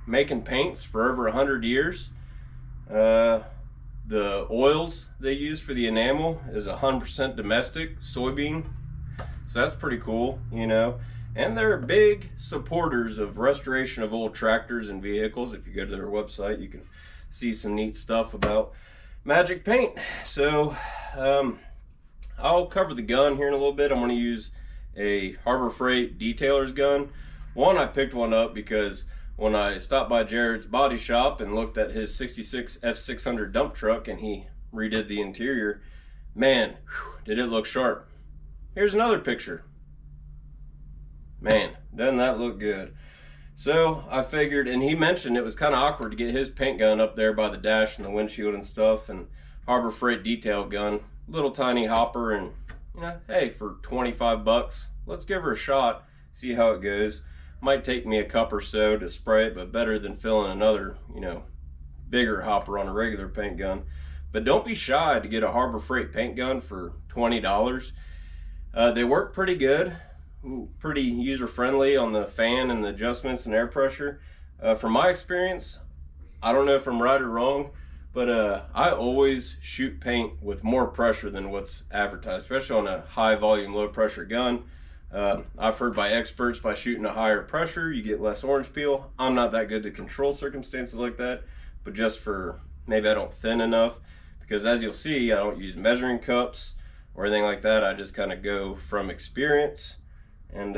making paints for over 100 years. The oils they use for the enamel is 100% domestic soybean, so that's pretty cool, you know. And they're big supporters of restoration of old tractors and vehicles. If you go to their website, you can see some neat stuff about Magic Paint. So I'll cover the gun here in a little bit. I'm going to use a Harbor Freight detailer's gun. One, I picked one up because when I stopped by Jared's body shop and looked at his 66 F600 dump truck and he redid the interior, man, did it look sharp. Here's another picture. Man, doesn't that look good? So I figured, and he mentioned it was kind of awkward to get his paint gun up there by the dash and the windshield and stuff, and Harbor Freight detail gun, little tiny hopper, and you know, hey, for 25 bucks, let's give her a shot, see how it goes. Might take me a cup or so to spray it, but better than filling another, you know, bigger hopper on a regular paint gun. But don't be shy to get a Harbor Freight paint gun for $20. They work pretty good. Pretty user-friendly on the fan and the adjustments and air pressure. From my experience, I don't know if I'm right or wrong, but I always shoot paint with more pressure than what's advertised, especially on a high volume, low pressure gun. I've heard by experts by shooting a higher pressure, you get less orange peel. I'm not that good to control circumstances like that, but just for maybe I don't thin enough, because as you'll see, I don't use measuring cups or anything like that. I just kind of go from experience. And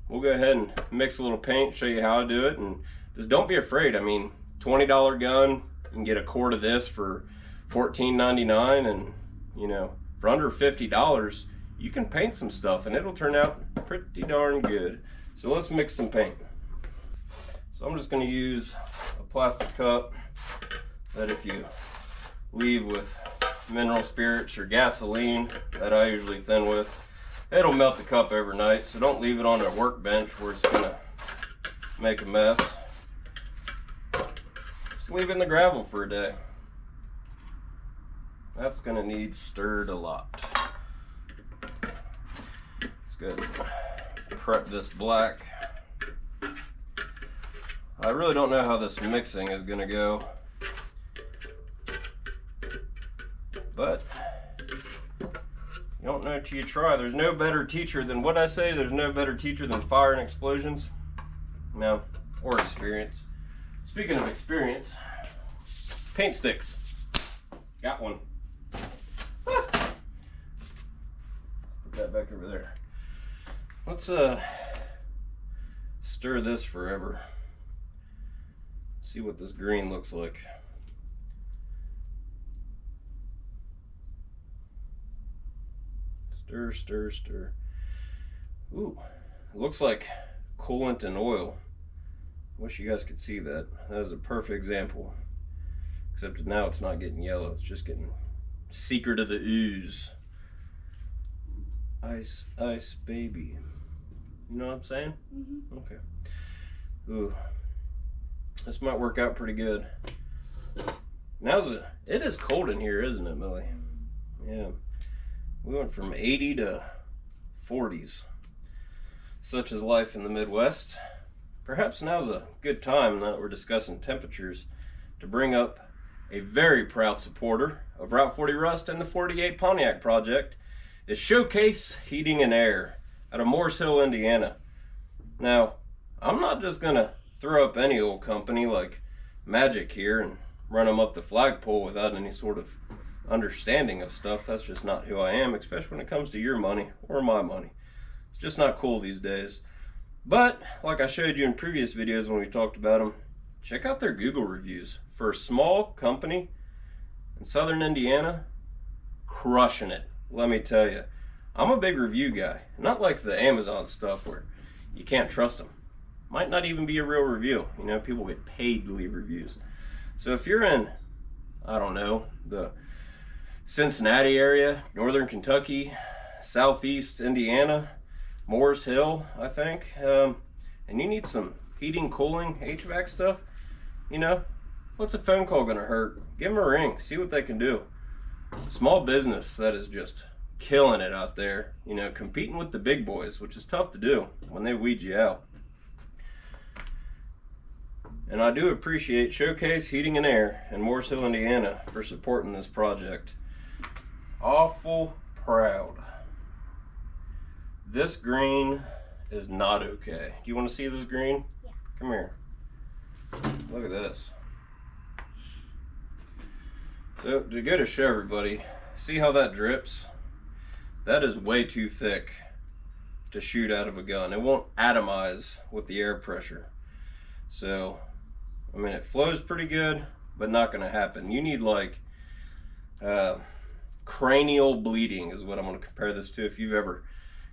we'll go ahead and mix a little paint, show you how I do it, and just don't be afraid. I mean, $20 gun, you can get a quart of this for $14.99, and you know, for under $50, you can paint some stuff and it'll turn out pretty darn good. So let's mix some paint. So I'm just going to use a plastic cup that if you leave with mineral spirits or gasoline that I usually thin with, it'll melt the cup overnight, so don't leave it on a workbench where it's gonna make a mess. Just leave it in the gravel for a day. That's gonna need stirred a lot. Let's go ahead and prep this black. I really don't know how this mixing is gonna go, but you don't know till you try. There's no better teacher than what I say. There's no better teacher than fire and explosions. No, or experience. Speaking of experience, paint sticks. Got one. Put that back over there. Let's stir this forever. See what this green looks like. Stir, stir, stir. Ooh, it looks like coolant and oil. Wish you guys could see that. That is a perfect example. Except now it's not getting yellow, it's just getting secret of the ooze. Ice, ice, baby. You know what I'm saying? Mm-hmm. Okay. Ooh, this might work out pretty good. It is cold in here, isn't it, Millie? Yeah. We went from 80 to 40s. Such is life in the Midwest. Perhaps now's a good time, now that we're discussing temperatures, to bring up a very proud supporter of Route 40 Rust and the 48 Pontiac project, is Showcase Heating and Air out of Morris Hill, Indiana. Now, I'm not just gonna throw up any old company like Magic here and run them up the flagpole without any sort of understanding of stuff. That's just not who I am, especially when it comes to your money or my money. It's just not cool these days. But like I showed you in previous videos when we talked about them, check out their Google reviews. For a small company in southern Indiana, crushing it, let me tell you. I'm a big review guy, not like the Amazon stuff where you can't trust them. Might not even be a real review. You know, people get paid to leave reviews. So if you're in, I don't know, the Cincinnati area, northern Kentucky, southeast Indiana, Morris Hill, I think, and you need some heating, cooling, HVAC stuff, you know, what's a phone call gonna hurt? Give them a ring, see what they can do. Small business that is just killing it out there, you know, competing with the big boys, which is tough to do when they weed you out. And I do appreciate Showcase Heating and Air in Mooresville, Indiana for supporting this project. Awful proud. This green is not okay. Do you want to see this green? Yeah. Come here. Look at this. So to go to show everybody, see how that drips? That is way too thick to shoot out of a gun. It won't atomize with the air pressure. So, I mean, it flows pretty good, but not gonna happen. You need like cranial bleeding is what I'm gonna compare this to. If you've ever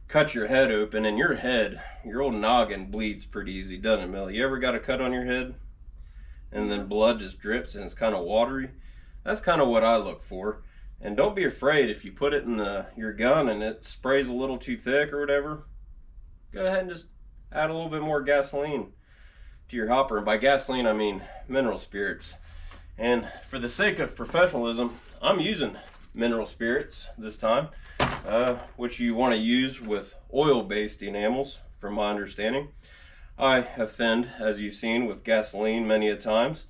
cut your head open and your head, your old noggin bleeds pretty easy, doesn't it, Millie? You ever got a cut on your head and then blood just drips and it's kind of watery? That's kind of what I look for. And don't be afraid if you put it in your gun and it sprays a little too thick or whatever, go ahead and just add a little bit more gasoline to your hopper. And by gasoline, I mean mineral spirits. And for the sake of professionalism, I'm using mineral spirits this time, which you want to use with oil-based enamels, from my understanding. I have thinned, as you've seen, with gasoline many a times.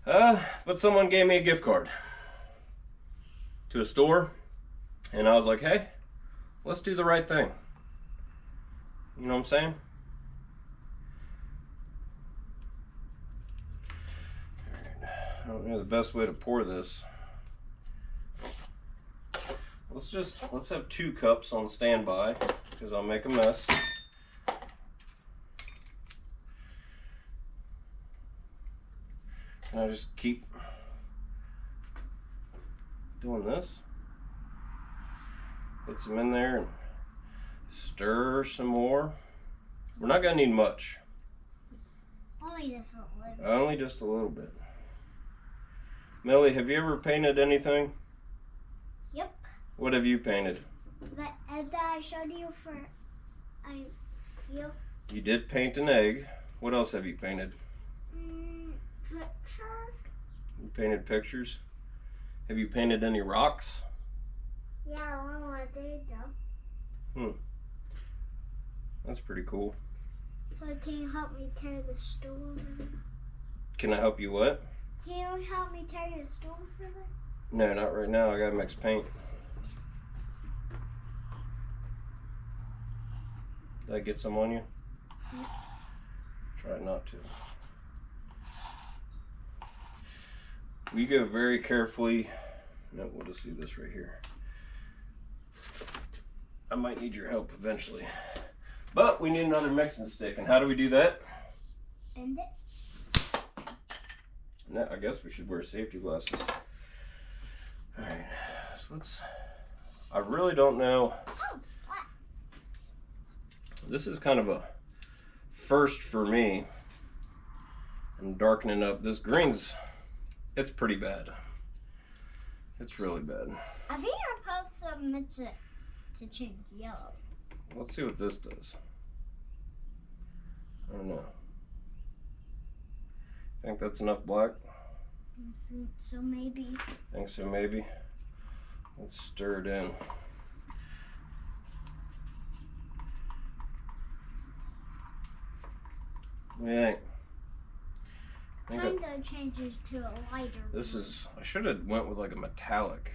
But someone gave me a gift card to a store, and I was like, hey, let's do the right thing. You know what I'm saying? I don't know the best way to pour this. Let's have 2 cups on standby, because I'll make a mess. And I just keep doing this. Put some in there and stir some more. We're not gonna need much. Only just a little bit. Only just a little bit. Millie, have you ever painted anything? Yep. What have you painted? That I showed you for you. You did paint an egg. What else have you painted? Pictures. You painted pictures? Have you painted any rocks? Yeah, one more day though. That's pretty cool. So can you help me carry the stool? Can I help you what? Can you help me carry the stool further? No, not right now. I gotta mix paint. Did I get some on you? Yep. Try not to. We go very carefully. No, we'll just do this right here. I might need your help eventually. But we need another mixing stick. And how do we do that? Bend it. No, I guess we should wear safety glasses. Alright, so I really don't know. Oh, what? This is kind of a first for me. I'm darkening up. This green's, it's pretty bad. It's really bad. I think I'm supposed to mix it to change yellow. Let's see what this does. I don't know. Think that's enough black? So maybe. Think so, maybe. Let's stir it in. What do you think? Kinda changes to a lighter. This is, I should have went with like a metallic.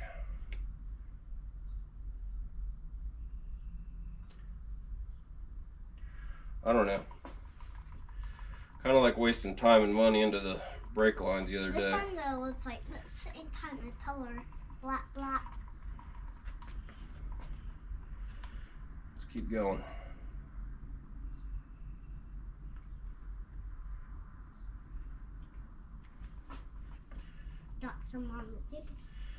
I don't know. Kind of like wasting time and money into the brake lines the other This day. time though, it looks like the same kind of color. Black. Let's keep going. Got some on the table.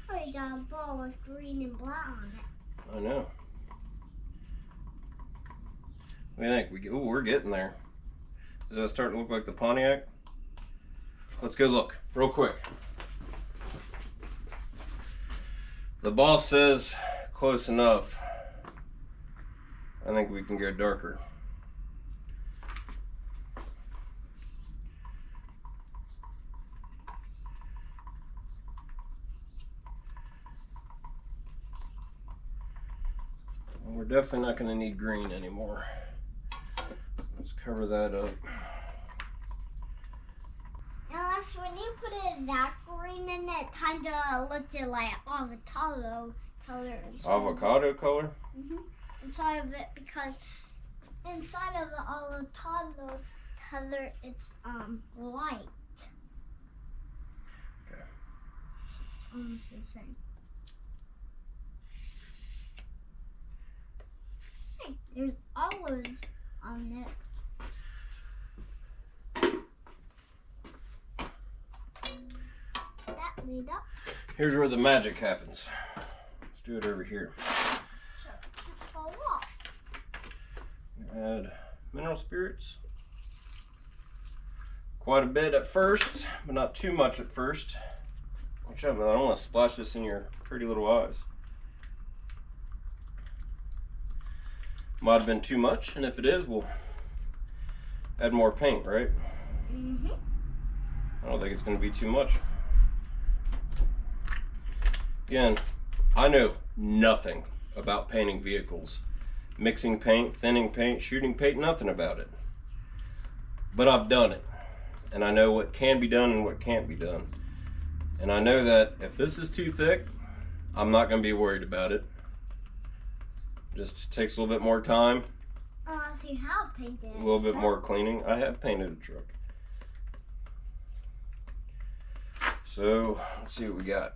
Oh, you got a ball with green and black on it. I know. What do you think? We're getting there. Does that start to look like the Pontiac? Let's go look real quick. The boss says close enough. I think we can go darker. We're definitely not going to need green anymore. Let's cover that up. that green in it. Kind of looked like avocado color. Avocado color? Inside of it, because inside of the avocado color, it's light. Okay. It's almost the same. Hey, there's olives on it. That made up. Here's where the magic happens. Let's do it over here. So it can't fall off. Add mineral spirits. Quite a bit at first, but not too much at first. Watch out, man. I don't want to splash this in your pretty little eyes. Might have been too much, and if it is, we'll add more paint, right? I don't think it's going to be too much. Again, I know nothing about painting vehicles. Mixing paint, thinning paint, shooting paint, nothing about it. But I've done it. And I know what can be done and what can't be done. And I know that if this is too thick, I'm not going to be worried about it. Just takes a little bit more time. So you have painted it. A little bit more cleaning. I have painted a truck. So, let's see what we got.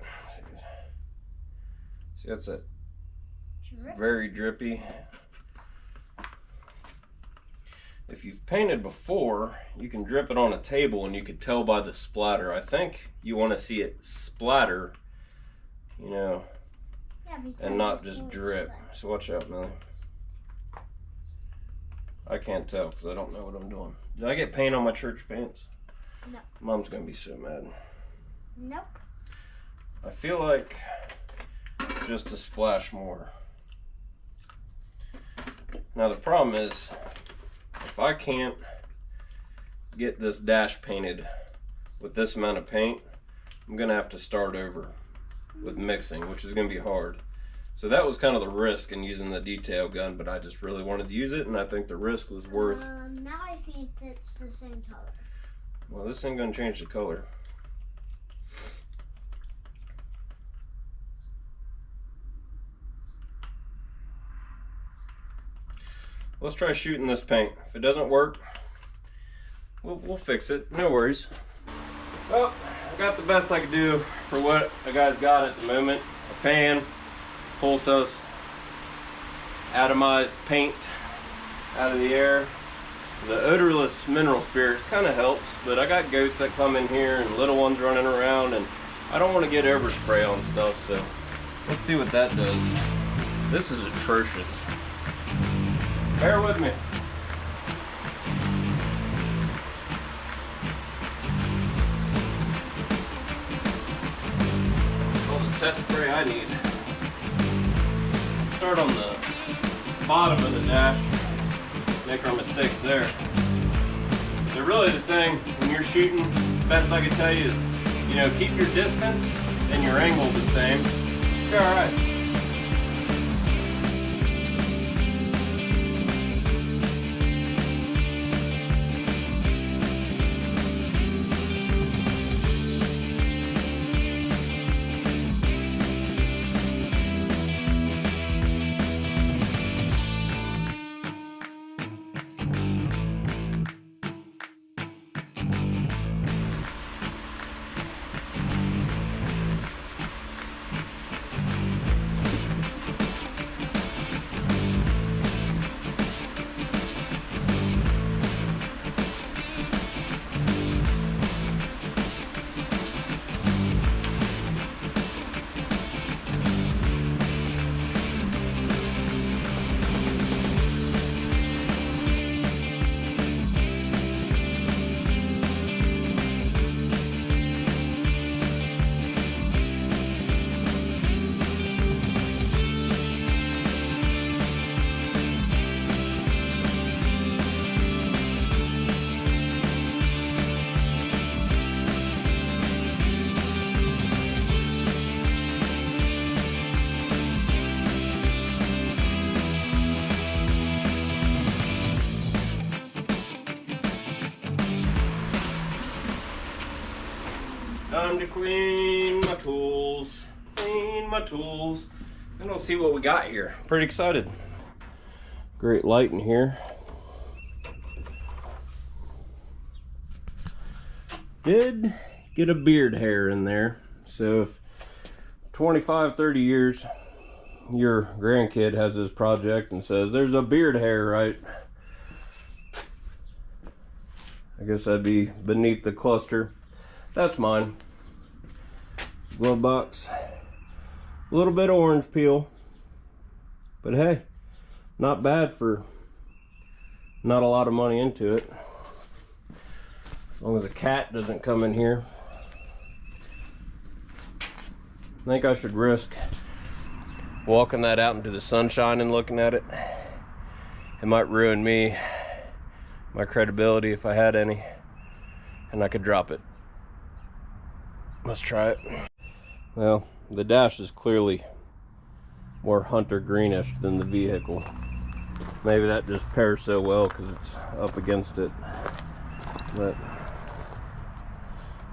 See, that's that very drippy. If you've painted before, you can drip it on a table and you could tell by the splatter. I think you want to see it splatter, you know, and not just drip. So watch out, Melly. I can't tell because I don't know what I'm doing. Did I get paint on my church pants? No. Mom's going to be so mad. Nope. I feel like just a splash more. Now the problem is, if I can't get this dash painted with this amount of paint, I'm gonna have to start over with mixing, which is gonna be hard. So that was kind of the risk in using the detail gun, but I just really wanted to use it, and I think the risk was worth. Now I think it's the same color. Well, this ain't gonna change the color. Let's try shooting this paint. If it doesn't work, we'll fix it. No worries. Well, I got the best I could do for what I guys got at the moment. A fan, pulsos, atomized paint out of the air. The odorless mineral spirits kind of helps, but I got goats that come in here and little ones running around, and I don't want to get overspray on stuff, so let's see what that does. This is atrocious. Bear with me. All the test spray I need. Start on the bottom of the dash. Make our mistakes there. So really the thing when you're shooting, best I can tell you is, you know, keep your distance and your angle the same. It's alright. Time to clean my tools. Clean my tools. And we'll see what we got here. Pretty excited. Great light in here. Did get a beard hair in there. So if 25, 30 years your grandkid has this project and says, there's a beard hair, right? I guess that'd be beneath the cluster. That's mine. Glove box. A little bit of orange peel. But hey, not bad for not a lot of money into it. As long as a cat doesn't come in here. I think I should risk walking that out into the sunshine and looking at it. It might ruin me, my credibility if I had any, and I could drop it. Let's try it. Well, the dash is clearly more hunter greenish than the vehicle. Maybe that just pairs so well because it's up against it. But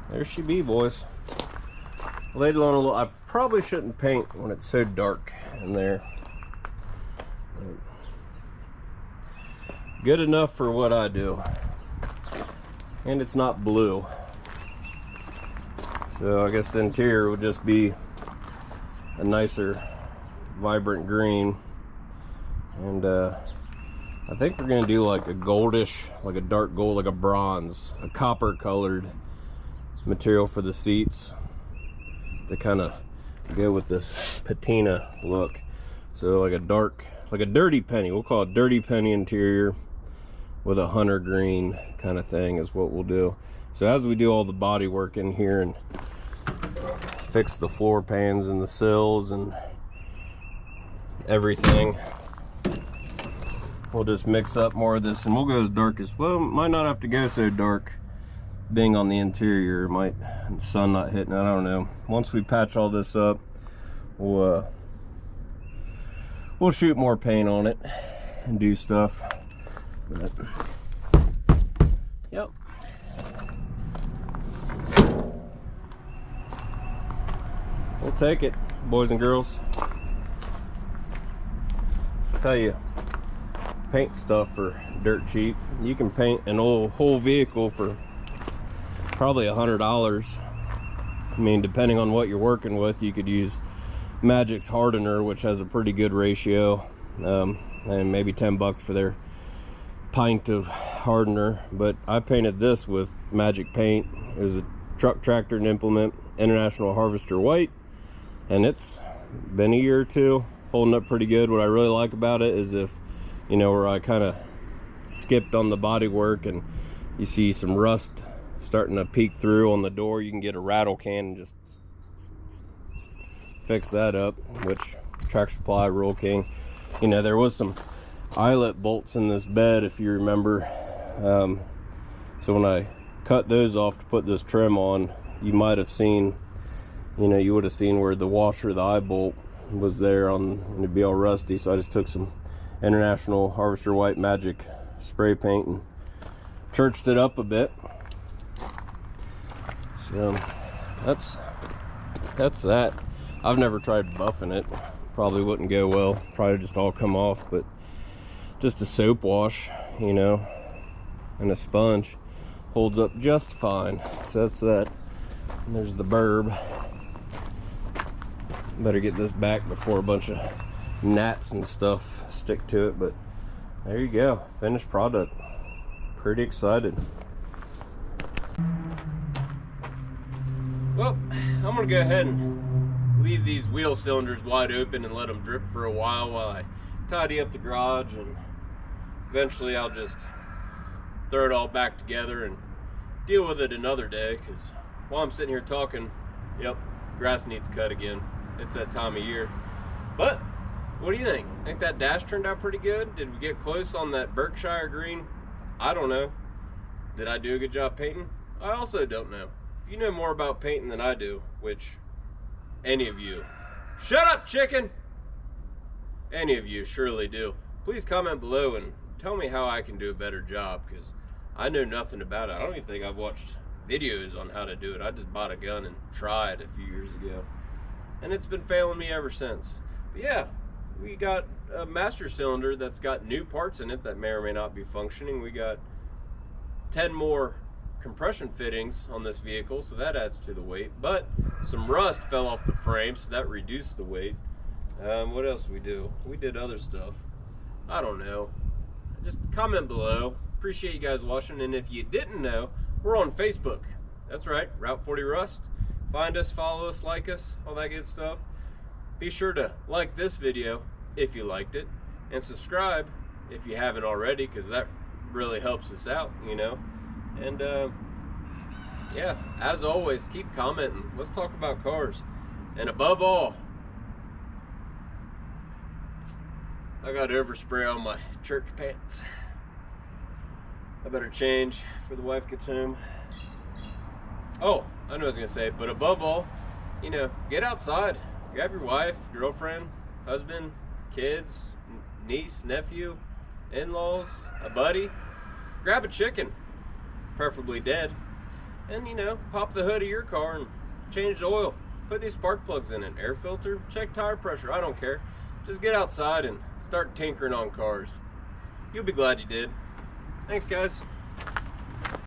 there she be, boys. Laid on a little. I probably shouldn't paint when it's so dark in there. Good enough for what I do. And it's not blue. So I guess the interior will just be a nicer, vibrant green. And I think we're gonna do like a goldish, like a dark gold, like a bronze, a copper colored material for the seats to kind of go with this patina look. So like a dark, like a dirty penny, we'll call it dirty penny interior with a hunter green kind of thing is what we'll do. So as we do all the body work in here and fix the floor pans and the sills and everything, we'll just mix up more of this and we'll go as dark as, well, might not have to go so dark being on the interior. Might, the sun not hitting it, I don't know. Once we patch all this up, we'll shoot more paint on it and do stuff. But, yep. We'll take it, boys and girls. I'll tell you, paint stuff for dirt cheap. You can paint an whole vehicle for probably $100. I mean, depending on what you're working with, you could use Magic's hardener, which has a pretty good ratio, and maybe 10 bucks for their pint of hardener. But I painted this with Magic paint. It was a truck, tractor, and implement International Harvester white, and it's been a year or two, holding up pretty good. What I really like about it is, if you know, where I kind of skipped on the body work and you see some rust starting to peek through on the door, you can get a rattle can and just fix that up, which Tractor Supply, Rural King. You know, there was some eyelet bolts in this bed, if you remember. So when I cut those off to put this trim on, you might have seen, you know, you would have seen where the washer, the eye bolt was there on, and it'd be all rusty. So I just took some International Harvester White Magic spray paint and churched it up a bit. So that's that. I've never tried buffing it. Probably wouldn't go well. Probably just all come off, but just a soap wash, you know, and a sponge holds up just fine. So that's that. And there's the burb. Better get this back before a bunch of gnats and stuff stick to it. But there you go, finished product. Pretty excited. Well, I'm gonna go ahead and leave these wheel cylinders wide open and let them drip for a while I tidy up the garage, and eventually I'll just throw it all back together and deal with it another day, because while I'm sitting here talking, yep, grass needs cut again. It's that time of year. But what do you think? Think that dash turned out pretty good? Did we get close on that Berkshire green? I don't know. Did I do a good job painting? I also don't know. If you know more about painting than I do, which any of you, shut up chicken, any of you surely do, please comment below and tell me how I can do a better job, because I know nothing about it. I don't even think I've watched videos on how to do it. I just bought a gun and tried a few years ago, and it's been failing me ever since. But yeah, we got a master cylinder that's got new parts in it that may or may not be functioning. We got 10 more compression fittings on this vehicle, so that adds to the weight, but some rust fell off the frame, so that reduced the weight. What else we do? We did other stuff. I don't know. Just comment below. Appreciate you guys watching, and if you didn't know, we're on Facebook. That's right, Route 40 Rust. Find us, follow us, like us, all that good stuff. Be sure to like this video if you liked it, and subscribe if you haven't already, because that really helps us out, you know. And yeah, as always, keep commenting. Let's talk about cars. And above all, I got overspray on my church pants. I better change before the wife gets home. Oh, I know what I was gonna say, but above all, you know, get outside. Grab your wife, girlfriend, husband, kids, niece, nephew, in-laws, a buddy. Grab a chicken, preferably dead, and, you know, pop the hood of your car and change the oil. Put new spark plugs in it, air filter, check tire pressure, I don't care. Just get outside and start tinkering on cars. You'll be glad you did. Thanks, guys.